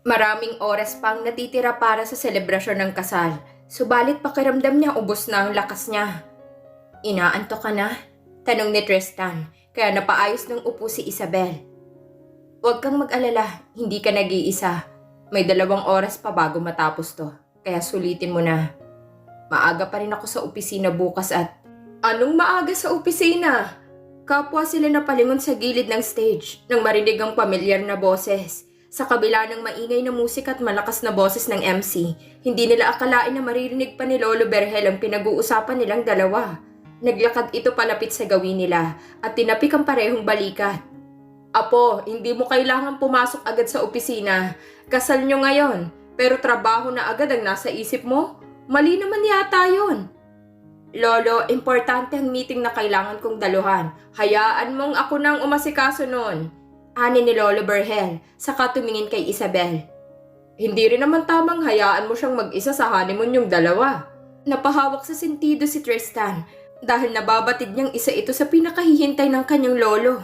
Maraming oras pang natitira para sa selebrasyon ng kasal. Subalit pakiramdam niya ubos na ang lakas niya. Inaantok ka na? Tanong ni Tristan, kaya napaayos ng upo si Isabel. Huwag kang mag-alala, hindi ka nag-iisa. May 2 oras pa bago matapos to, kaya sulitin mo na. Maaga pa rin ako sa opisina bukas at... Anong maaga sa opisina? Kapwa sila napalingon sa gilid ng stage nang marinig ang pamilyar na boses. Sa kabila ng maingay na musika at malakas na boses ng MC, hindi nila akalain na maririnig pa ni Lolo Berhel ang pinag-uusapan nilang dalawa. Naglakad ito palapit sa gawin nila at tinapik ang parehong balikat. Apo, hindi mo kailangan pumasok agad sa opisina. Kasal nyo ngayon, pero trabaho na agad ang nasa isip mo? Mali naman yata yun. Lolo, importante ang meeting na kailangan kong daluhan. Hayaan mong ako nang umasikaso nun. Ani ni Lolo Berhel, saka tumingin kay Isabel. Hindi rin naman tamang hayaan mo siyang mag-isa sa honeymoon yung dalawa. Napahawak sa sentido si Tristan dahil nababatid niyang isa ito sa pinakahihintay ng kanyang lolo.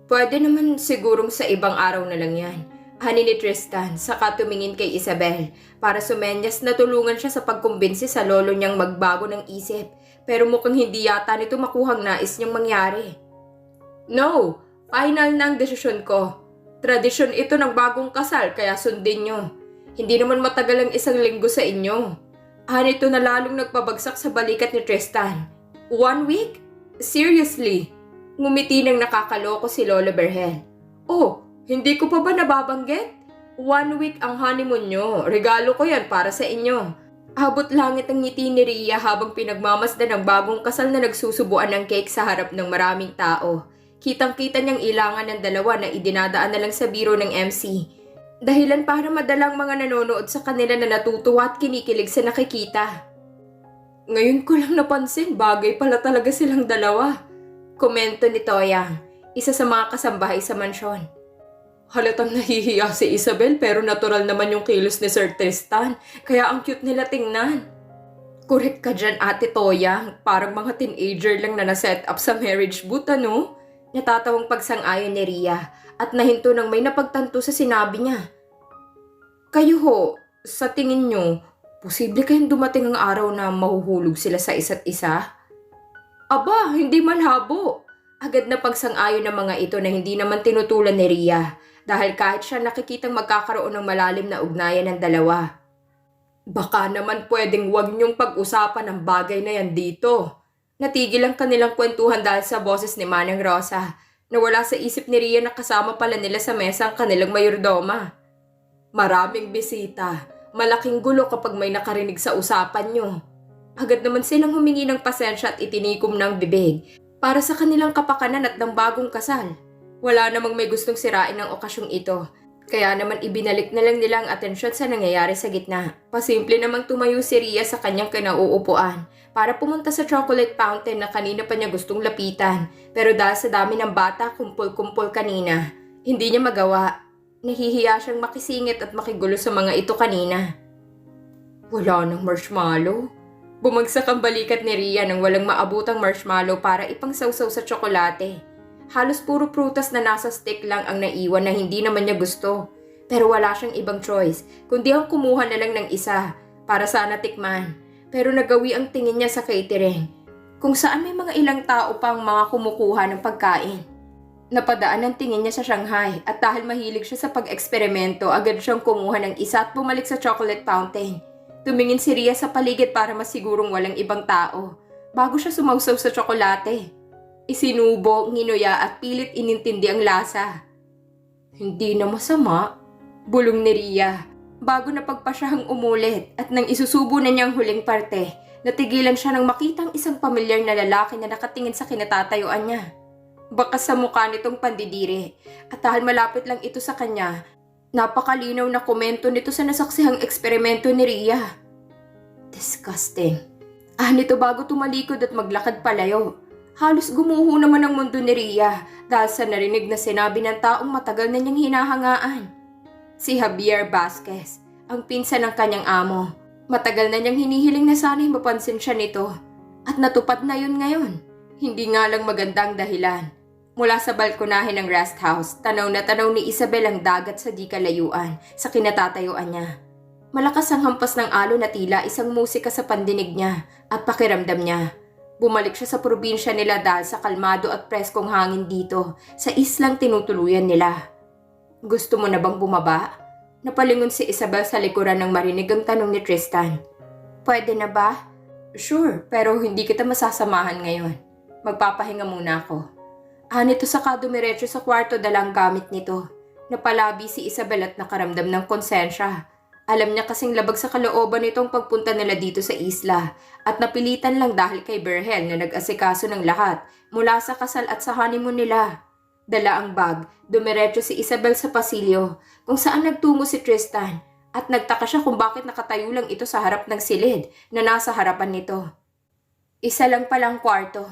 Pwede naman sigurong sa ibang araw na lang yan. Ani ni Tristan, saka tumingin kay Isabel para sumenyas na tulungan siya sa pagkumbinsi sa lolo niyang magbago ng isip, pero mukhang hindi yata nito makuhang nais niyang mangyari. No! Final na ang desisyon ko. Tradisyon ito ng bagong kasal kaya sundin nyo. Hindi naman matagal ang 1 linggo sa inyo. Ito na lalong nagpabagsak sa balikat ni Tristan. 1 week? Seriously? Ngumiti ng nakakaloko si Lolo Berhel. Oh, hindi ko pa ba nababanggit? 1 week ang honeymoon nyo. Regalo ko yan para sa inyo. Abot langit ang ngiti ni Rhea habang pinagmamasdan ng bagong kasal na nagsusubuan ng cake sa harap ng maraming tao. Kitang-kita niyang ilangan ng dalawa na idinadaan na lang sa biro ng MC. Dahilan para madalang mga nanonood sa kanila na natutuwa at kinikilig sa nakikita. Ngayon ko lang napansin, bagay pala talaga silang dalawa. Komento ni Toyang, isa sa mga kasambahay sa mansyon. Halatang nahihiya si Isabel pero natural naman yung kilos ni Sir Tristan, kaya ang cute nila tingnan. Correct ka dyan, Ate Toyang, parang mga teenager lang na naset up sa marriage booth, ano? Natatawang pagsang-ayon ni Rhea at nahinto nang may napagtanto sa sinabi niya. Kayo ho, sa tingin nyo, posible kayang dumating ang araw na mahuhulog sila sa isa't isa? Aba, hindi malhabo. Agad na pagsang-ayon ng mga ito na hindi naman tinutulan ni Rhea dahil kahit siya nakikitang magkakaroon ng malalim na ugnayan ng dalawa. Baka naman pwedeng wag niyong pag-usapan ang bagay na yan dito. Natigil ang kanilang kwentuhan dahil sa boses ni Manang Rosa na wala sa isip ni Rhea na kasama pala nila sa mesa ang kanilang mayordoma. Maraming bisita, malaking gulo kapag may nakarinig sa usapan nyo. Agad naman silang humingi ng pasensya at itinikom ng bibig para sa kanilang kapakanan at ng bagong kasal. Wala namang may gustong sirain ng okasyong ito. Kaya naman ibinalik na lang nila ang atensyon sa nangyayari sa gitna. Pasimple namang tumayo si Rhea sa kanyang kinauupuan para pumunta sa chocolate fountain na kanina pa niya gustong lapitan. Pero dahil sa dami ng bata kumpul-kumpul kanina, hindi niya magawa. Nahihiya siyang makisingit at makigulo sa mga ito kanina. Wala nang marshmallow. Bumagsak ang balikat ni Rhea nang walang maabutang marshmallow para ipangsawsaw sa tsokolate. Halos puro prutas na nasa stick lang ang naiwan na hindi naman niya gusto. Pero wala siyang ibang choice, kundi ang kumuha na lang ng isa para sana tikman. Pero nagawi ang tingin niya sa catering, kung saan may mga ilang tao pang mga kumukuha ng pagkain. Napadaan ang tingin niya sa Shanghai at dahil mahilig siya sa pag-eksperimento, agad siyang kumuha ng isa at bumalik sa chocolate fountain. Tumingin si Rhea sa paligid para masigurong walang ibang tao, bago siya sumawsaw sa tsokolate. Isinubo, nginuya at pilit inintindi ang lasa. Hindi na masama, bulong ni Rhea, bago napagpasyahang umulit at nang isusubo na niyang huling parte, natigilan siya nang makitang isang pamilyar na lalaki na nakatingin sa kinatatayuan niya. Bakas sa mukha nitong pandidiri at dahil malapit lang ito sa kanya, napakalinaw na komento nito sa nasaksihang eksperimento ni Rhea. Disgusting. Nito bago tumalikod at maglakad palayo. Halos gumuho naman ang mundo ni Rhea dahil sa narinig na sinabi ng taong matagal na niyang hinahangaan. Si Javier Vasquez, ang pinsan ng kanyang amo. Matagal na niyang hinihiling na sana'y mapansin siya nito. At natupad na yun ngayon. Hindi nga lang magandang dahilan. Mula sa balkonahe ng rest house, tanaw na tanaw ni Isabel ang dagat sa di kalayuan sa kinatatayuan niya. Malakas ang hampas ng alon na tila isang musika sa pandinig niya at pakiramdam niya. Bumalik siya sa probinsya nila dahil sa kalmado at preskong hangin dito sa islang tinutuluyan nila. Gusto mo na bang bumaba? Napalingon si Isabel sa likuran ng marinig ang tanong ni Tristan. Pwede na ba? Sure, pero hindi kita masasamahan ngayon. Magpapahinga muna ako. Nito saka dumiretso sa kwarto dalang gamit nito. Napalabi si Isabel at nakaramdam ng konsensya. Alam niya kasing labag sa kalooban nitong pagpunta nila dito sa isla at napilitan lang dahil kay Berhel na nag-asikaso ng lahat mula sa kasal at sa honeymoon nila. Dala ang bag, dumiretso si Isabel sa pasilyo kung saan nagtungo si Tristan at nagtaka siya kung bakit nakatayo lang ito sa harap ng silid na nasa harapan nito. Isa lang palang kwarto.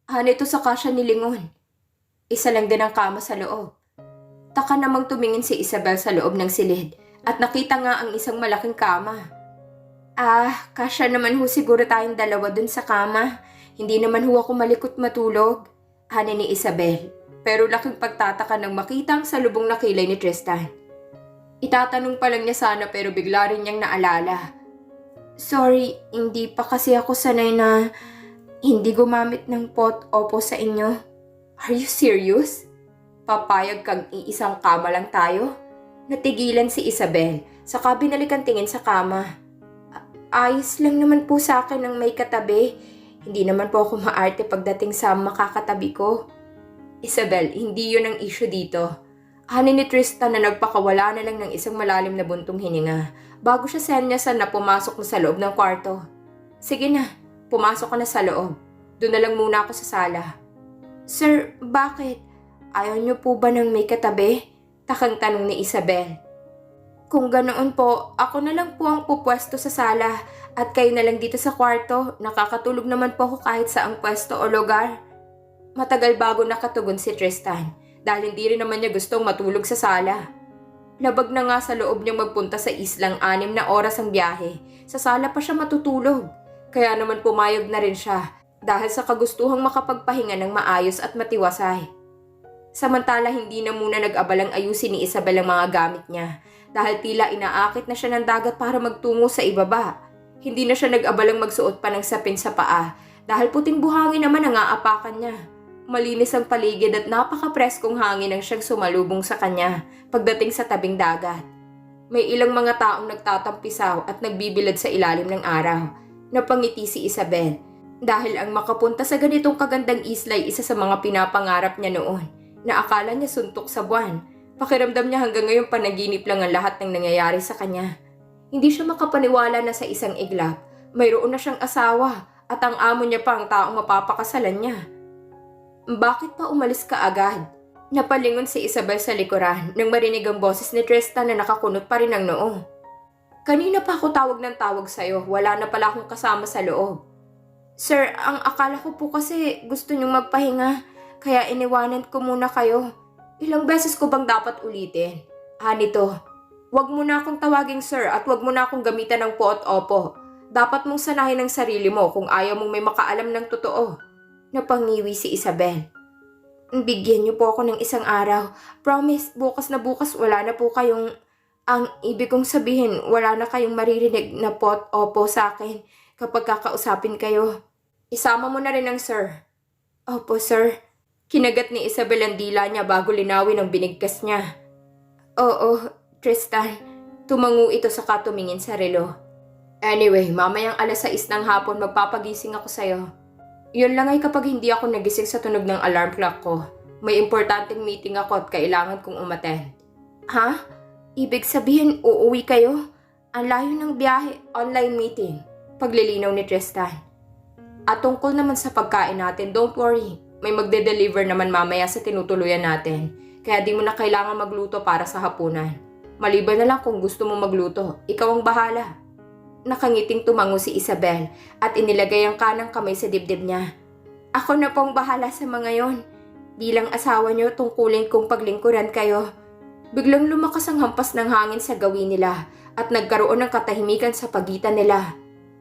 Nito saka siya nilingon. Isa lang din ang kama sa loob. Taka namang tumingin si Isabel sa loob ng silid at nakita nga ang isang malaking kama. Kasya naman ho siguro tayong dalawa dun sa kama. Hindi naman ho ako malikot matulog. Hani ni Isabel. Pero laking pagtataka nang makita ang salubong na kilay ni Tristan. Itatanong pa lang niya sana pero bigla rin niyang naalala. Sorry, hindi pa kasi ako sanay na hindi gumamit ng pot-opo sa inyo. Are you serious? Papayag kang iisang kama lang tayo? Natigilan si Isabel, saka binalikan tingin sa kama. Ayos lang naman po sa akin ang may katabi. Hindi naman po ako maarte pagdating sa makakatabi ko. Isabel, hindi yun ang issue dito. Hanin ni Tristan na nagpakawala na lang ng isang malalim na buntong hininga bago siya senyasan na pumasok na sa loob ng kwarto. Sige na, pumasok ka na sa loob. Doon na lang muna ako sa sala. Sir, bakit? Ayaw niyo po ba ng may katabi? Takang tanong ni Isabel. Kung ganoon po, ako na lang po ang pupwesto sa sala at kayo na lang dito sa kwarto. Nakakatulog naman po ako kahit sa ang pwesto o lugar. Matagal bago nakatugon si Tristan dahil hindi rin naman niya gustong matulog sa sala. Labag na nga sa loob niyang magpunta sa islang 6 na oras ang biyahe. Sa sala pa siya matutulog. Kaya naman pumayag na rin siya dahil sa kagustuhang makapagpahinga ng maayos at matiwasay. Samantala hindi na muna nag-abalang ayusin ni Isabel ang mga gamit niya dahil tila inaakit na siya ng dagat para magtungo sa ibaba. Hindi na siya nag-abalang magsuot pa ng sapin sa paa dahil puting buhangin naman ang aapakan niya. Malinis ang paligid at napaka-preskong hangin ang siyang sumalubong sa kanya pagdating sa tabing dagat. May ilang mga taong nagtatampisaw at nagbibilad sa ilalim ng araw. Napangiti si Isabel dahil ang makapunta sa ganitong kagandang isla ay isa sa mga pinapangarap niya noon na akala niya suntok sa buwan. Pakiramdam niya hanggang ngayon panaginip lang ang lahat ng nangyayari sa kanya. Hindi siya makapaniwala na sa isang iglap, mayroon na siyang asawa at ang amo niya pa ang taong mapapakasalan niya. Bakit pa umalis ka agad? Napalingon si Isabel sa likuran nang marinig ang boses ni Tristan na nakakunot pa rin ang noo. Kanina pa ako tawag ng tawag sa'yo, wala na pala akong kasama sa loob. Sir, ang akala ko po kasi gusto niyong magpahinga, kaya iniwanan ko muna kayo. Ilang beses ko bang dapat ulitin? Nito, wag mo na akong tawaging sir at wag mo na akong gamitan ng po at opo. Dapat mong sanahin ang sarili mo kung ayaw mong may makaalam ng totoo. Napangiwi si Isabel. Bigyan niyo po ako ng isang araw. Promise, bukas na bukas wala na po kayong... Ang ibig kong sabihin, wala na kayong maririnig na po at opo sa akin kapag kakausapin kayo. Isama mo na rin ang sir. Opo, sir. Kinagat ni Isabel ang dila niya bago linawin ang binigkas niya. Oo, Tristan. Tumango ito saka tumingin sa relo. Anyway, mamayang 6:00 ng hapon magpapagising ako sa'yo. Yun lang ay kapag hindi ako nagising sa tunog ng alarm clock ko. May importanteng meeting ako at kailangan kong umattend. Ha? Ibig sabihin uuwi kayo? Ang layo ng biyahe, online meeting. Paglilinaw ni Tristan. At tungkol naman sa pagkain natin, don't worry. May magde-deliver naman mamaya sa tinutuluyan natin. Kaya di mo na kailangan magluto para sa hapunan. Maliban na lang kung gusto mo magluto. Ikaw ang bahala. Nakangiting tumango si Isabel at inilagay ang kanang kamay sa dibdib niya. Ako na pong bahala sa mga yon. Bilang asawa niyo, tungkulin kong paglingkuran kayo. Biglang lumakas ang hampas ng hangin sa gawin nila at nagkaroon ng katahimikan sa pagitan nila.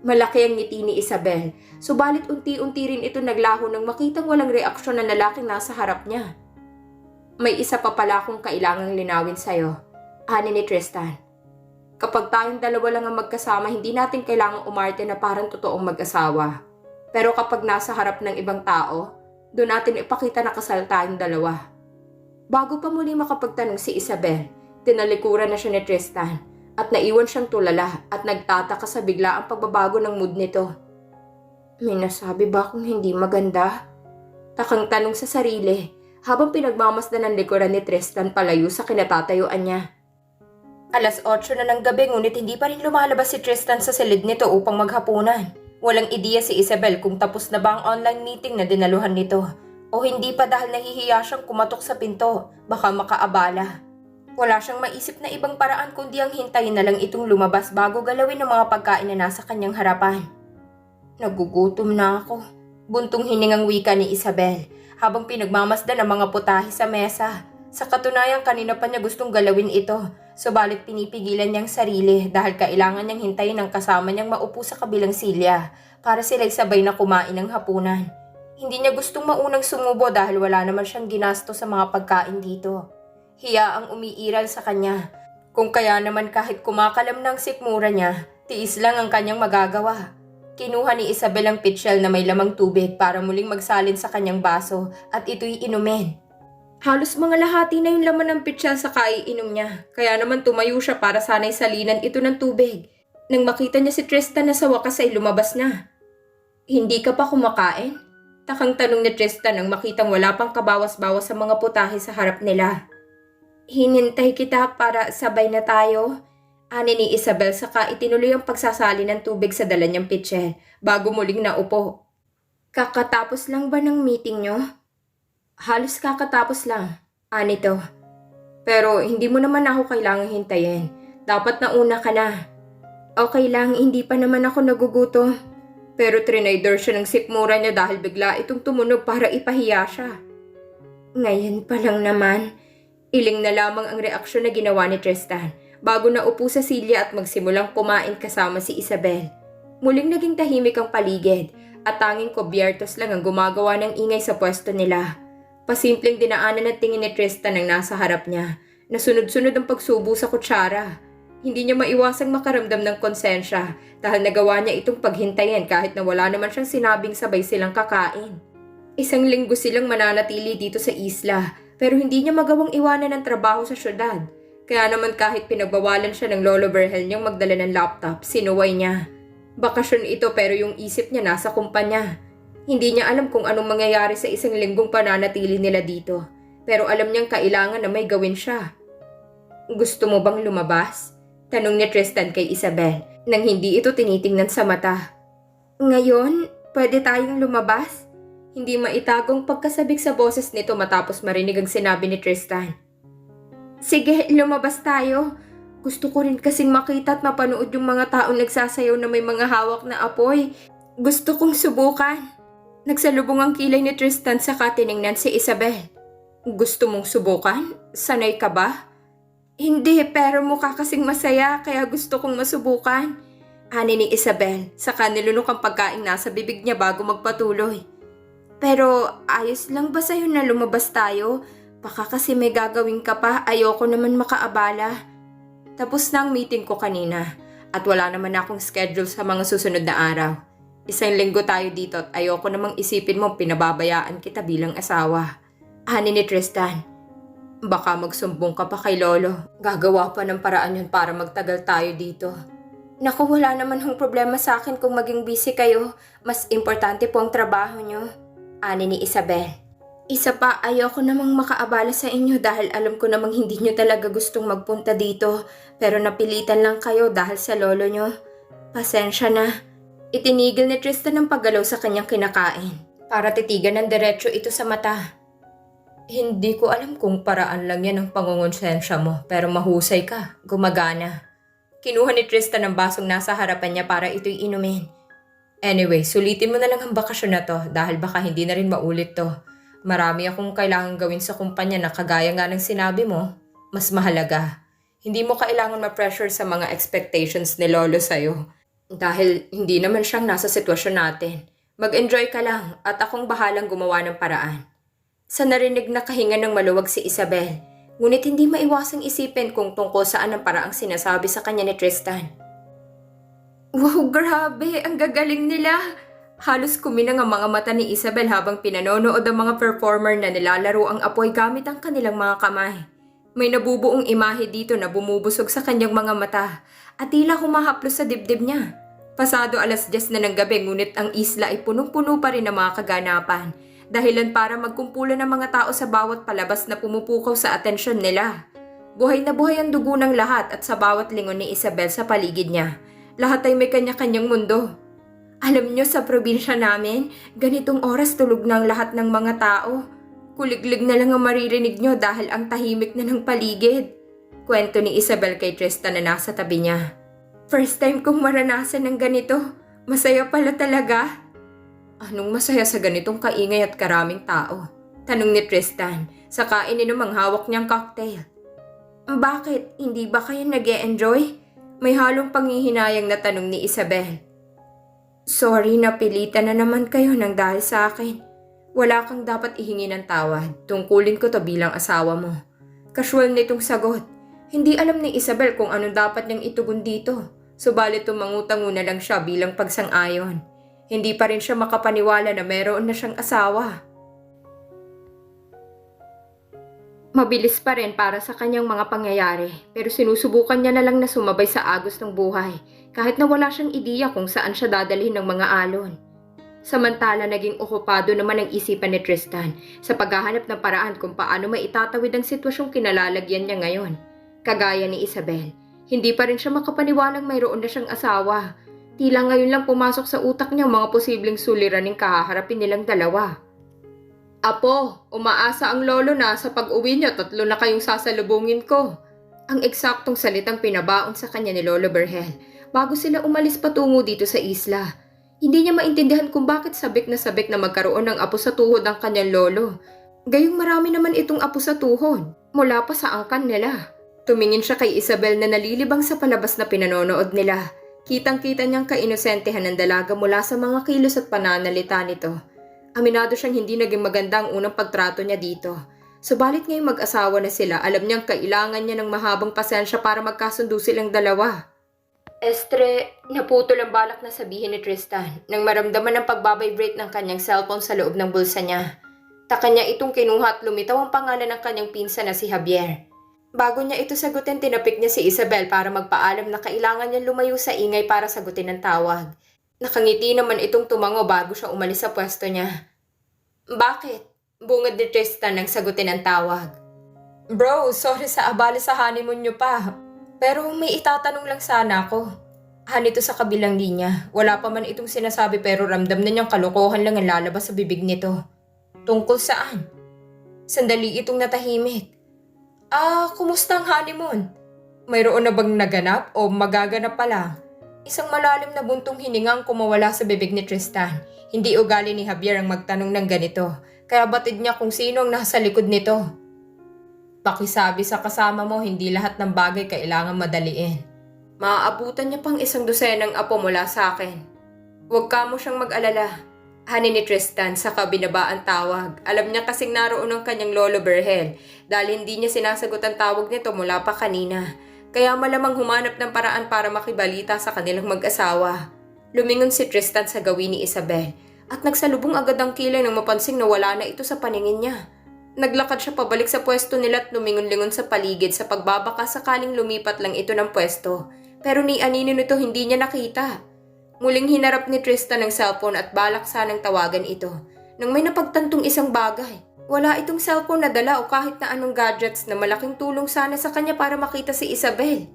Malaki ang ngiti ni Isabel, subalit unti-unti rin ito naglaho nang makitang walang reaksyon ng lalaking nasa harap niya. May isa pa pala akong kailangang linawin sa'yo, ani ni Tristan. Kapag tayong dalawa lang ang magkasama, hindi natin kailangang umarte na parang totoong mag-asawa. Pero kapag nasa harap ng ibang tao, doon natin ipakita na kasal tayong dalawa. Bago pa muli makapagtanong si Isabel, tinalikuran na siya ni Tristan at naiwan siyang tulala at nagtataka sa biglaang pagbabago ng mood nito. May nasabi ba akong hindi maganda? Takang tanong sa sarili habang pinagmamasdan ng likuran ni Tristan palayo sa kinatatayuan niya. 8:00 na ng gabi ngunit hindi pa rin lumalabas si Tristan sa silid nito upang maghapunan. Walang ideya si Isabel kung tapos na ba ang online meeting na dinaluhan nito o hindi pa dahil nahihiya siyang kumatok sa pinto, baka makaabala. Wala siyang maisip na ibang paraan kundi ang hintayin na lang itong lumabas bago galawin ang mga pagkain na nasa kanyang harapan. Nagugutom na ako, buntong hiningang wika ni Isabel habang pinagmamasdan ang mga putahe sa mesa. Sa katunayan kanina pa niya gustong galawin ito, subalit pinipigilan niyang sarili dahil kailangan niyang hintayin ang kasama niyang maupo sa kabilang silya para sila'y sabay na kumain ng hapunan. Hindi niya gustong maunang sumubo dahil wala naman siyang ginasto sa mga pagkain dito. Hiya ang umiiral sa kanya. Kung kaya naman kahit kumakalam ng sikmura niya, tiis lang ang kanyang magagawa. Kinuha ni Isabel ang pitsyal na may lamang tubig para muling magsalin sa kanyang baso at ito'y inumin. Halos mga lahati na yung laman ng pitsyal sa kaiinom niya, kaya naman tumayo siya para sana'y salinan ito ng tubig. Nang makita niya si Tristan na sa wakas ay lumabas na. Hindi ka pa kumakain? Takang tanong ni Tristan nang makitang wala pang kabawas-bawas sa mga putahe sa harap nila. Hinintay kita para sabay na tayo, ani ni Isabel saka itinuloy ang pagsasali ng tubig sa dala niyang pitsyel bago muling naupo. Kakatapos lang ba ng meeting niyo? Halos kakatapos lang, ani to. Pero hindi mo naman ako kailangang hintayin. Dapat nauna ka na. Okay lang, hindi pa naman ako nagugutom. Pero trinaider siya ng sikmura niya dahil bigla itong tumunog para ipahiya siya. Ngayon pa lang naman, iling na lamang ang reaksyon na ginawa ni Tristan bago naupo sa silya at magsimulang kumain kasama si Isabel. Muling naging tahimik ang paligid at tanging kubyertos lang ang gumagawa ng ingay sa pwesto nila. Pasimpleng dinaanan ng tingin ni Tristan ang nasa harap niya na sunod-sunod ang pagsubo sa kutsara. Hindi niya maiwasang makaramdam ng konsensya dahil nagawa niya itong paghintayin kahit na wala naman siyang sinabing sabay silang kakain. 1 linggo silang mananatili dito sa isla pero hindi niya magawang iwanan ng trabaho sa syudad. Kaya naman kahit pinagbawalan siya ng lolo Berhel niyang magdala ng laptop, sinuway niya. Bakasyon ito pero yung isip niya nasa kumpanya. Hindi niya alam kung anong mangyayari sa 1 linggong pananatili nila dito. Pero alam niyang kailangan na may gawin siya. Gusto mo bang lumabas? Tanong ni Tristan kay Isabel nang hindi ito tinitingnan sa mata. Ngayon, pwede tayong lumabas? Hindi maitagong pagkasabik sa boses nito matapos marinig ang sinabi ni Tristan. Sige, lumabas tayo. Gusto ko rin kasing makita at mapanood yung mga taong nagsasayaw na may mga hawak na apoy. Gusto kong subukan. Nagsalubong ang kilay ni Tristan saka tiningnan si Isabel. Gusto mong subukan? Sanay ka ba? Hindi, pero mukha kasing masaya kaya gusto kong masubukan. Ani ni Isabel, saka nilunok ang pagkain nasa bibig niya bago magpatuloy. Pero ayos lang ba sa'yo na lumabas tayo? Baka kasi may gagawin ka pa, ayoko naman makaabala. Tapos na ang meeting ko kanina at wala naman akong schedule sa mga susunod na araw. 1 linggo tayo dito at ayoko namang isipin mo pinababayaan kita bilang asawa. Ani ni Tristan. Baka magsumbong ka pa kay Lolo. Gagawa pa ng paraan yun para magtagal tayo dito. Naku, wala naman hong problema sa akin kung maging busy kayo. Mas importante po ang trabaho nyo. Ani ni Isabel. Isa pa, ayoko namang makaabala sa inyo dahil alam ko namang hindi nyo talaga gustong magpunta dito. Pero napilitan lang kayo dahil sa lolo nyo. Pasensya na. Itinigil ni Tristan ang paggalaw sa kanyang kinakain para titigan ng diretsyo ito sa mata. Hindi ko alam kung paraan lang yan ang pangungonsensya mo, pero mahusay ka, gumagana. Kinuha ni Tristan ang basong nasa harapan niya para ito'y inumin. Anyway, sulitin mo na lang ang bakasyon na to dahil baka hindi na rin maulit to. Marami akong kailangan gawin sa kumpanya na kagaya nga ng sinabi mo, mas mahalaga. Hindi mo kailangan ma-pressure sa mga expectations ni Lolo sa'yo. Dahil hindi naman siyang nasa sitwasyon natin. Mag-enjoy ka lang at akong bahalang gumawa ng paraan. Sa narinig na kahinga ng maluwag si Isabel, ngunit hindi maiwasang isipin kung tungkol saan ang paraang sinasabi sa kanya ni Tristan. Wow, grabe! Ang gagaling nila! Halos kuminang ang mga mata ni Isabel habang pinanonood ang mga performer na nilalaro ang apoy gamit ang kanilang mga kamay. May nabubuong imahe dito na bumubusog sa kanyang mga mata at tila humahaplos sa dibdib niya. Pasado 10:00 na ng gabi ngunit ang isla ay punong-puno pa rin ng mga kaganapan, dahilan para magkumpulan ng mga tao sa bawat palabas na pumupukaw sa atensyon nila. Buhay na buhay ang dugo ng lahat at sa bawat lingon ni Isabel sa paligid niya, lahat ay may kanya-kanyang mundo. Alam niyo, sa probinsya namin, ganitong oras tulog na ang lahat ng mga tao. Kuliglig na lang ang maririnig niyo dahil ang tahimik na ng paligid. Kwento ni Isabel kay Tristan na nasa tabi niya. First time kong maranasan ng ganito. Masaya pala talaga. Anong masaya sa ganitong kaingay at karaming tao? Tanong ni Tristan, saka ininom ang hawak niyang cocktail. Bakit? Hindi ba kayo nag-e-enjoy? May halong panghihinayang na tanong ni Isabel. Sorry, napilitan na naman kayo nang dahil sa akin. Wala kang dapat ihingi ng tawad. Tungkulin ko to bilang asawa mo. Casual nitong sagot. Hindi alam ni Isabel kung anong dapat niyang itugon dito. Subalit tumangutango na lang siya bilang pagsang-ayon. Hindi pa rin siya makapaniwala na meron na siyang asawa. Mabilis pa rin para sa kanyang mga pangyayari, pero sinusubukan niya na lang na sumabay sa agos ng buhay, kahit na wala siyang ideya kung saan siya dadalhin ng mga alon. Samantala, naging okupado naman ang isipan ni Tristan sa paghahanap ng paraan kung paano maitatawid ang sitwasyong kinalalagyan niya ngayon. Kagaya ni Isabel, hindi pa rin siya makapaniwalang mayroon na siyang asawa. Tila ngayon lang pumasok sa utak niya ang mga posibleng suliraning kahaharapin nilang dalawa. Apo, umaasa ang lolo na sa pag-uwi niyo 3 na kayong sasalubungin ko. Ang eksaktong salitang pinabaon sa kanya ni Lolo Berhel bago sila umalis patungo dito sa isla. Hindi niya maintindihan kung bakit sabik na magkaroon ng apo sa tuhod ang kanyang lolo. Gayong marami naman itong apo sa tuhod, mula pa sa angkan nila. Tumingin siya kay Isabel na nalilibang sa palabas na pinanonood nila. Kitang-kita niyang kainosentehan ng dalaga mula sa mga kilos at pananalita nito. Aminado siyang hindi naging maganda ang unang pagtrato niya dito. Subalit ngayong mag-asawa na sila, alam niyang kailangan niya ng mahabang pasensya para magkasundo silang dalawa. Estre, naputol ang balak na sabihin ni Tristan nang maramdaman ang pagbabibrate ng kanyang cellphone sa loob ng bulsa niya. Taka niya itong kinuha at lumitaw ang pangalan ng kanyang pinsan na si Javier. Bago niya ito sagutin, tinapik niya si Isabel para magpaalam na kailangan niya lumayo sa ingay para sagutin ang tawag. Nakangiti naman itong tumango bago siya umalis sa pwesto niya. Bakit? Bungad ni Tristan nang sagutin ang tawag. Bro, sorry sa abala sa honeymoon niyo pa. Pero may itatanong lang sana ako. Nito sa kabilang linya. Wala pa man itong sinasabi pero ramdam na niyang kalokohan lang ang lalabas sa bibig nito. Tungkol saan? Sandali itong natahimik. Kumusta ang honeymoon? Mayroon na bang naganap o magaganap pa lang? Isang malalim na buntong hiningang kumawala sa bibig ni Tristan. Hindi ugali ni Javier ang magtanong ng ganito, kaya batid niya kung sino ang nasa likod nito. Pakisabi sa kasama mo, hindi lahat ng bagay kailangan madaliin. Maaabutan niya pang 100 apo mula sa akin. Huwag ka mo siyang mag-alala. Hani ni Tristan sa kabinaba ang tawag. Alam niya kasing naroon ang kanyang lolo Berhel dahil hindi niya sinasagot ang tawag nito mula pa kanina. Kaya malamang humanap ng paraan para makibalita sa kanilang mag-asawa. Lumingon si Tristan sa gawin ni Isabel at nagsalubong agad ang kilay nang mapansing na wala na ito sa paningin niya. Naglakad siya pabalik sa pwesto nila at lumingon-lingon sa paligid sa pagbabaka sakaling lumipat lang ito ng pwesto. Pero ni anino nito hindi niya nakita. Muling hinarap ni Tristan ang cellphone at balak sanang tawagan ito nang may napagtantong isang bagay. Wala itong cellphone na dala o kahit na anong gadgets na malaking tulong sana sa kanya para makita si Isabel.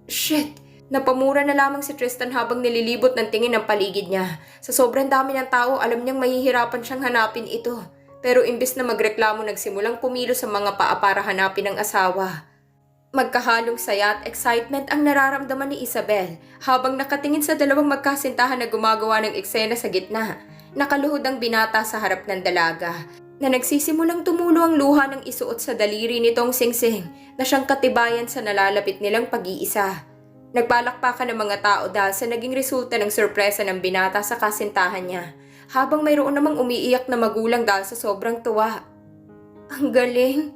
Shit! Napamura na lamang si Tristan habang nililibot ng tingin ang paligid niya. Sa sobrang dami ng tao, alam niyang mahihirapan siyang hanapin ito. Pero imbis na magreklamo, nagsimulang pumilo sa mga paa para hanapin ang asawa. Magkahalong saya at excitement ang nararamdaman ni Isabel habang nakatingin sa dalawang magkasintahan na gumagawa ng eksena sa gitna. Nakaluhod ang binata sa harap ng dalaga na nagsisimulang tumulo ang luha ng isuot sa daliri nitong singsing na siyang katibayan sa nalalapit nilang pag-iisa. Nagpalakpakan ng mga tao dahil sa naging resulta ng sorpresa ng binata sa kasintahan niya habang mayroon namang umiiyak na magulang dahil sa sobrang tuwa. Ang galing!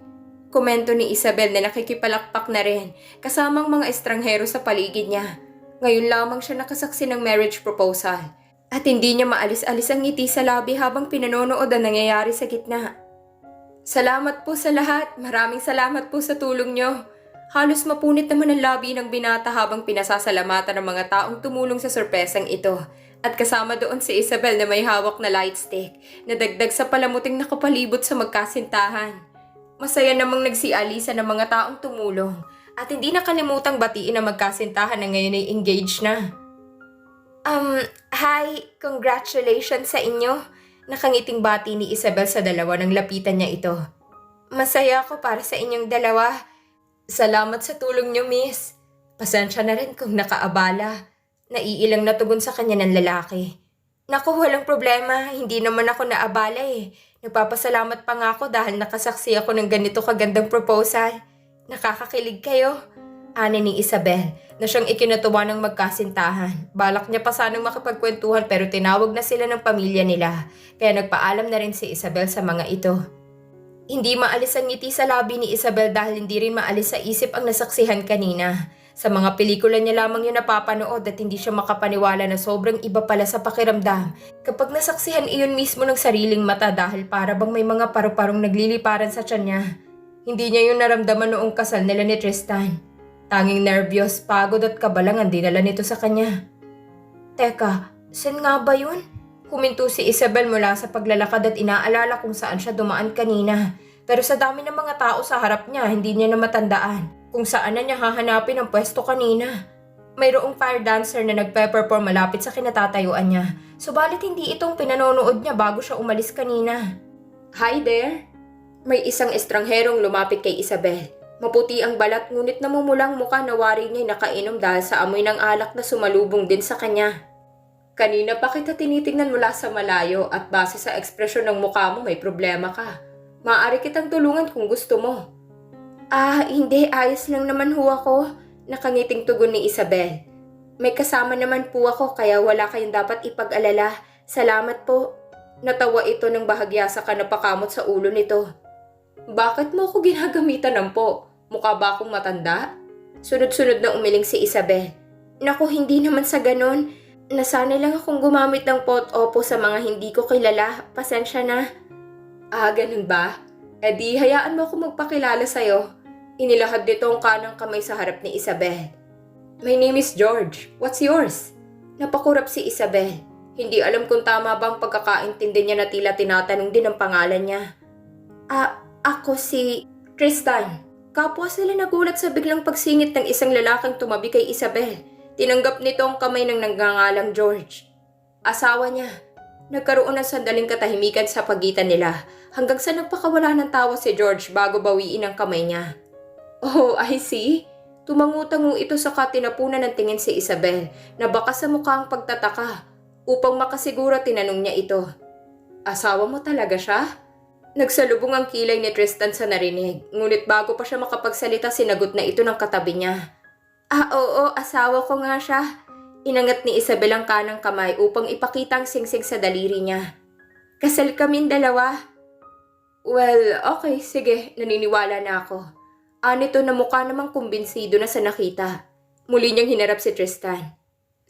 Komento ni Isabel na nakikipalakpak na rin, kasamang mga estranghero sa paligid niya. Ngayon lamang siya nakasaksi ng marriage proposal. At hindi niya maalis-alis ang ngiti sa labi habang pinanonood ang nangyayari sa gitna. Salamat po sa lahat. Maraming salamat po sa tulong niyo. Halos mapunit naman ang labi ng binata habang pinasasalamatan ng mga taong tumulong sa sorpresang ito. At kasama doon si Isabel na may hawak na light stick na dagdag sa palamuting nakapalibot sa magkasintahan. Masaya namang nagsialisa ng mga taong tumulong at hindi nakalimutang batiin ang magkasintahan na ngayon ay engaged na. Hi! Congratulations sa inyo! Nakangiting bati ni Isabel sa dalawa nang lapitan niya ito. Masaya ako para sa inyong dalawa. Salamat sa tulong niyo, miss. Pasensya na rin kung nakaabala. Naiilang na tugon sa kanya ng lalaki. Naku, walang problema. Hindi naman ako naabala eh. Nagpapasalamat pa nga ako dahil nakasaksi ako ng ganito kagandang proposal. Nakakakilig kayo. Ani ni Isabel na siyang ikinatuwa ng magkasintahan. Balak niya pa sanang makipagkwentuhan pero tinawag na sila ng pamilya nila. Kaya nagpaalam na rin si Isabel sa mga ito. Hindi maalis ang ngiti sa labi ni Isabel dahil hindi rin maalis sa isip ang nasaksihan kanina. Sa mga pelikula niya lamang yun napapanood at hindi siya makapaniwala na sobrang iba pala sa pakiramdam kapag nasaksihan iyon mismo ng sariling mata dahil para bang may mga paru-parong nagliliparan sa tiyan niya. Hindi niya yun naramdaman noong kasal nila ni Tristan. Tanging nervyos, pagod at kabalang ang dinala nito sa kanya. Teka, saan nga ba yun? Huminto si Isabel mula sa paglalakad at inaalala kung saan siya dumaan kanina. Pero sa dami ng mga tao sa harap niya, hindi niya na matandaan kung saan na niya hahanapin ang pwesto kanina. Mayroong fire dancer na nagpe-perform malapit sa kinatatayuan niya. Subalit hindi itong pinanonood niya bago siya umalis kanina. Hi there! May isang estrangherong lumapit kay Isabel. Maputi ang balat ngunit namumulang mukha na wari niya'y nakainom dahil sa amoy ng alak na sumalubong din sa kanya. Kanina pa kita tinitingnan mula sa malayo at base sa ekspresyon ng mukha mo may problema ka. Maaari kitang tulungan kung gusto mo. Hindi. Ayos lang naman ho ako. Nakangiting tugon ni Isabel. May kasama naman po ako kaya wala kayong dapat ipag-alala. Salamat po. Natawa ito ng bahagya sa kanapakamot sa ulo nito. Bakit mo ako ginagamitan ng po? Mukha ba akong matanda? Sunod-sunod na umiling si Isabel. Naku, hindi naman sa ganon. Nasanay lang akong gumamit ng pot-opo sa mga hindi ko kilala. Pasensya na. Ganun ba? Di hayaan mo ako magpakilala sa'yo. Inilahad nito ang kanang kamay sa harap ni Isabel. My name is George. What's yours? Napakurap si Isabel. Hindi alam kung tama bang pagkakaintindi niya na tila tinatanong din ang pangalan niya. Ako si Tristan. Kapwa sila nagulat sa biglang pagsingit ng isang lalaking tumabi kay Isabel. Tinanggap nito ang kamay ng nagngangalang George. Asawa niya. Nagkaroon ng sandaling katahimikan sa pagitan nila hanggang sa nagpakawala ng tawa si George bago bawiin ang kamay niya. Oh, I see. Tumangu-tangu ito sa katinapunan ng tingin si Isabel na baka sa mukha ang pagtataka. Upang makasiguro tinanong niya ito. Asawa mo talaga siya? Nagsalubong ang kilay ni Tristan sa narinig, ngunit bago pa siya makapagsalita sinagot na ito ng katabi niya. Oo, asawa ko nga siya. Inangat ni Isabel ang kanang kamay upang ipakita ang singsing sa daliri niya. Kasal kaming dalawa. Well, okay, sige, naniniwala na ako. Nito na mukha namang kumbinsido na sa nakita. Muli niyang hinarap si Tristan.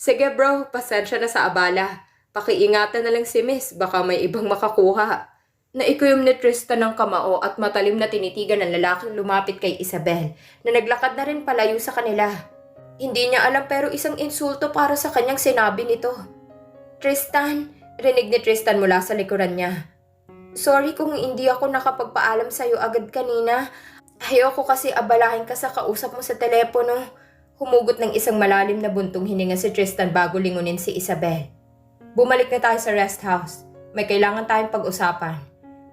Sige bro, pasensya na sa abala. Pakiingatan na lang si Miss, baka may ibang makakuha. Naikuyom ni Tristan ng kamao at matalim na tinitigan ng lalaking lumapit kay Isabel na naglakad na rin palayo sa kanila. Hindi niya alam pero isang insulto para sa kanyang sinabi nito. Tristan, rinig ni Tristan mula sa likuran niya. Sorry kung hindi ako nakapagpaalam sa'yo agad kanina. Ayoko kasi abalahin ka sa kausap mo sa telepono. Humugot ng isang malalim na buntong hininga si Tristan bago lingunin si Isabel. Bumalik na tayo sa rest house. May kailangan tayong pag-usapan.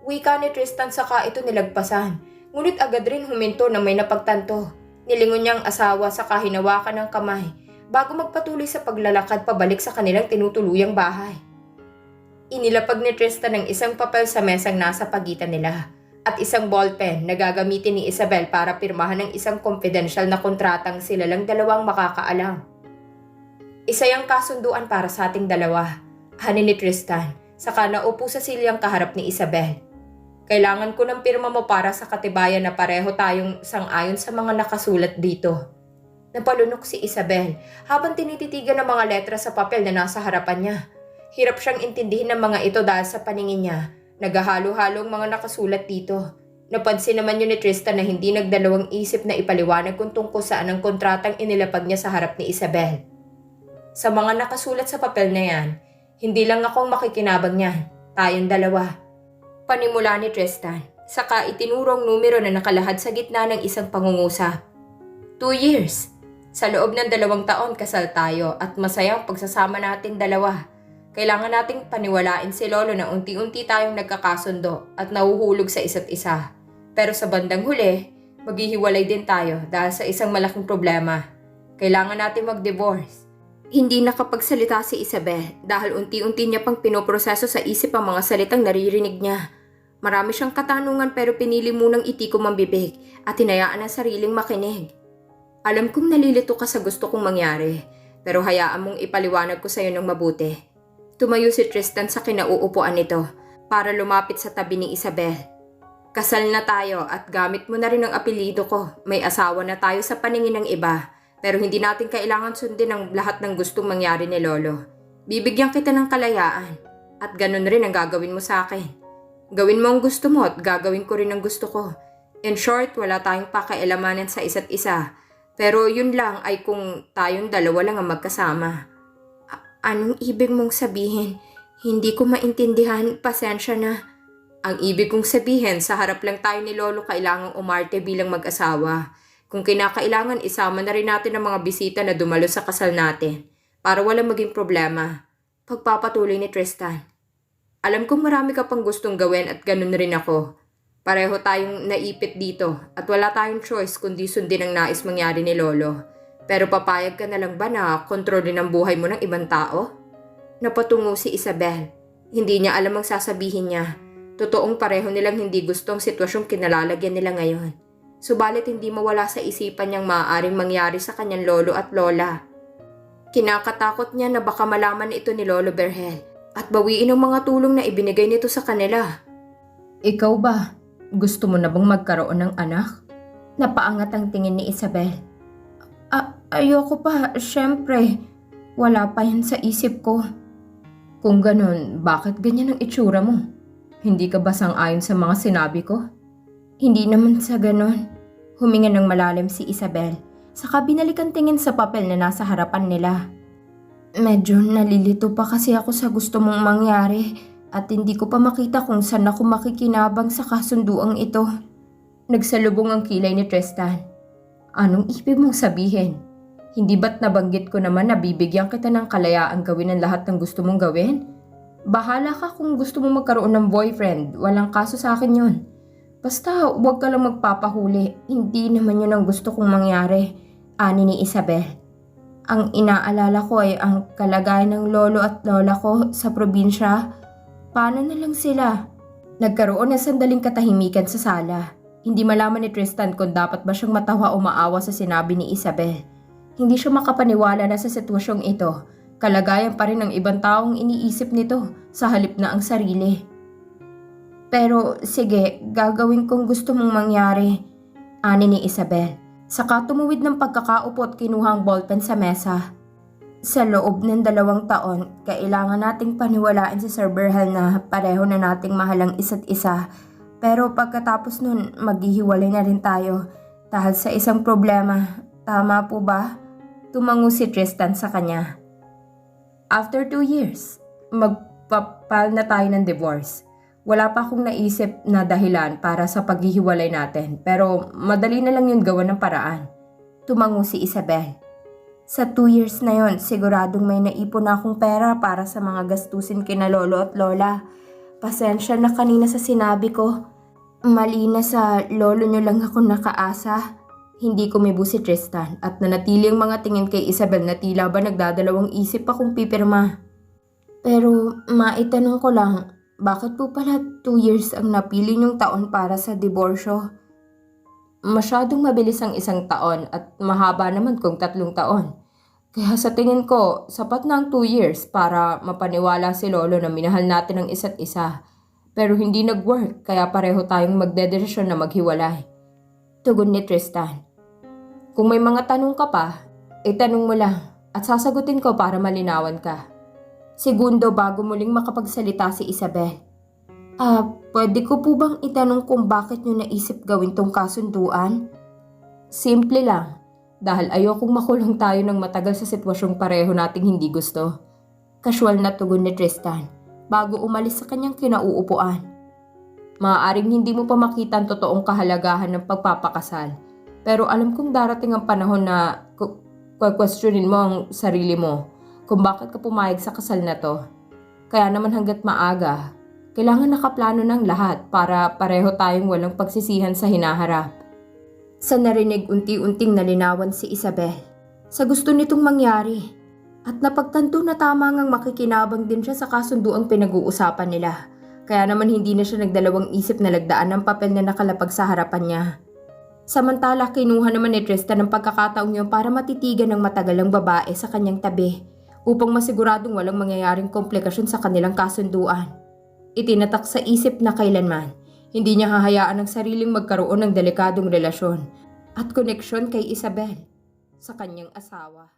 Wika ni Tristan saka ito nilagpasan. Ngunit agad rin huminto na may napagtanto. Nilingon niya ang asawa saka hinawakan ng kamay bago magpatuloy sa paglalakad pabalik sa kanilang tinutuluyang bahay. Inilapag ni Tristan ang isang papel sa mesang nasa pagitan nila at isang ballpen na gagamitin ni Isabel para pirmahan ng isang confidential na kontratang sila lang dalawang makakaalam. Isa yung kasunduan para sa ating dalawa, hanin ni Tristan, saka naupo sa silyang kaharap ni Isabel. Kailangan ko ng pirma mo para sa katibayan na pareho tayong sang-ayon sa mga nakasulat dito. Napalunok si Isabel habang tinititigan ng mga letra sa papel na nasa harapan niya. Hirap siyang intindihin ng mga ito dahil sa paningin niya. Naghahalo-halong mga nakasulat dito. Napansin naman yun ni Tristan na hindi nagdalawang isip na ipaliwanag kung tungkol saan ang kontratang inilapag niya sa harap ni Isabel. Sa mga nakasulat sa papel na yan, hindi lang ako ang makikinabang niyan. Tayong dalawa. Panimula ni Tristan, saka itinurong numero na nakalahad sa gitna ng isang pangungusap. 2 years. Sa loob ng 2 taon kasal tayo at masaya ang pagsasama natin dalawa. Kailangan nating paniwalain si Lolo na unti-unti tayong nagkakasundo at nahuhulog sa isa't isa. Pero sa bandang huli, maghihiwalay din tayo dahil sa isang malaking problema. Kailangan natin mag-divorce. Hindi nakapagsalita si Isabel dahil unti-unti niya pang pinoproseso sa isip ang mga salitang naririnig niya. Marami siyang katanungan pero pinili munang itikom ang bibig at hinayaan ang sariling makinig. Alam kong nalilito ka sa gusto kong mangyari, pero hayaan mong ipaliwanag ko sa iyo ng mabuti. Tumayo si Tristan sa kinauupuan nito para lumapit sa tabi ni Isabel. Kasal na tayo at gamit mo na rin ang apelyido ko. May asawa na tayo sa paningin ng iba, pero hindi natin kailangan sundin ang lahat ng gustong mangyari ni Lolo. Bibigyan kita ng kalayaan at ganun rin ang gagawin mo sa akin. Gawin mo ang gusto mo at gagawin ko rin ang gusto ko. In short, wala tayong pakialamanan sa isa't isa. Pero yun lang ay kung tayong dalawa lang ang magkasama. Anong ibig mong sabihin? Hindi ko maintindihan, pasensya na. Ang ibig kong sabihin, sa harap lang tayo ni Lolo kailangang umarte bilang mag-asawa. Kung kinakailangan, isama na rin natin ang mga bisita na dumalo sa kasal natin para walang maging problema. Pagpapatuloy ni Tristan. Alam kong marami ka pang gustong gawin at ganun rin ako. Pareho tayong naipit dito at wala tayong choice kundi sundin ang nais mangyari ni Lolo. Pero papayag ka na lang ba na kontrolin ang buhay mo ng ibang tao? Napatungo si Isabel. Hindi niya alam ang sasabihin niya. Totoong pareho nilang hindi gustong sitwasyong kinalalagyan nila ngayon. Subalit hindi mawala sa isipan niyang maaaring mangyari sa kanyang lolo at lola. Kinakatakot niya na baka malaman ito ni Lolo Berhel at bawiin ang mga tulong na ibinigay nito sa kanila. Ikaw ba? Gusto mo na bang magkaroon ng anak? Napaangat ang tingin ni Isabel. Ayoko pa, syempre. Wala pa yan sa isip ko. Kung ganun, bakit ganyan ang itsura mo? Hindi ka ba sang-ayon sa mga sinabi ko? Hindi naman sa ganun. Huminga ng malalim si Isabel, saka binalikan tingin sa papel na nasa harapan nila. Medyo nalilito pa kasi ako sa gusto mong mangyari at hindi ko pa makita kung saan ako makikinabang sa kasunduang ito. Nagsalubong ang kilay ni Tristan. Anong ibig mong sabihin? Hindi ba't nabanggit ko naman na bibigyan kita ng kalayaan gawin ang lahat ng gusto mong gawin? Bahala ka kung gusto mong magkaroon ng boyfriend, walang kaso sa akin yun. Basta huwag ka lang magpapahuli, hindi naman yun ang gusto kong mangyari, ani ni Isabel. Ang inaalala ko ay ang kalagayan ng lolo at lola ko sa probinsya. Paano na lang sila? Nagkaroon ng sandaling katahimikan sa sala. Hindi malaman ni Tristan kung dapat ba siyang matawa o maawa sa sinabi ni Isabel. Hindi siya makapaniwala na sa sitwasyong ito, kalagayan pa rin ng ibang taong iniisip nito sa halip na ang sarili. Pero sige, gagawin kong gusto mong mangyari, ani ni Isabel. Saka tumuwid ng pagkakaupo at kinuha ang ballpen sa mesa. Sa loob ng 2 taon, kailangan nating paniwalaan si Sir Berhel na pareho na nating mahal ang isa't isa. Pero pagkatapos nun, maghihiwalay na rin tayo dahil sa isang problema. Tama po ba? Tumango si Tristan sa kanya. After 2 years, magpapal na tayo ng divorce. Wala pa akong naisip na dahilan para sa paghihiwalay natin, pero madali na lang yun gawa ng paraan. Tumango si Isabel. Sa 2 years na yon, siguradong may naipon na akong pera para sa mga gastusin kina lolo at lola. Pasensya na kanina sa sinabi ko. Mali na sa lolo nyo lang ako nakaasa. Hindi kumibo si Tristan at nanatili ang mga tingin kay Isabel na tila ba nagdadalawang isip akong pipirma. Pero maitanong ko lang, bakit po pala 2 years ang napili niyong taon para sa diborsyo? Masyadong mabilis ang 1 taon at mahaba naman kung 3 taon. Kaya sa tingin ko, sapat na ang 2 years para mapaniwala si Lolo na minahal natin ang isa't isa. Pero hindi nag-work kaya pareho tayong magdedesisyon na maghiwalay. Tugon ni Tristan. Kung may mga tanong ka pa, itanong mo lang at sasagutin ko para malinawan ka. Segundo bago muling makapagsalita si Isabel. Pwede ko po bang itanong kung bakit nyo naisip gawin tong kasunduan? Simple lang, dahil ayokong makulong tayo ng matagal sa sitwasyong pareho nating hindi gusto. Casual na tugon ni Tristan bago umalis sa kanyang kinauupuan. Maaaring hindi mo pa makita ang totoong kahalagahan ng pagpapakasal, pero alam kong darating ang panahon na questionin mo ang sarili mo kung bakit ka pumayag sa kasal na to. Kaya naman hanggat maaga, kailangan nakaplano ng lahat para pareho tayong walang pagsisihan sa hinaharap. Sa narinig unti-unting nalinawan si Isabel sa gusto nitong mangyari at napagtanto na tama ngang makikinabang din siya sa kasunduang pinag-uusapan nila. Kaya naman hindi na siya nagdalawang isip na lagdaan ng papel na nakalapag sa harapan niya. Samantala kinuha naman ni Tristan ang pagkakataong yun para matitigan ng matagal ang babae sa kanyang tabi upang masiguradong walang mangyayaring komplikasyon sa kanilang kasunduan. Itinatak sa isip na kailanman, hindi niya hahayaan ang sariling magkaroon ng delikadong relasyon at koneksyon kay Isabel sa kanyang asawa.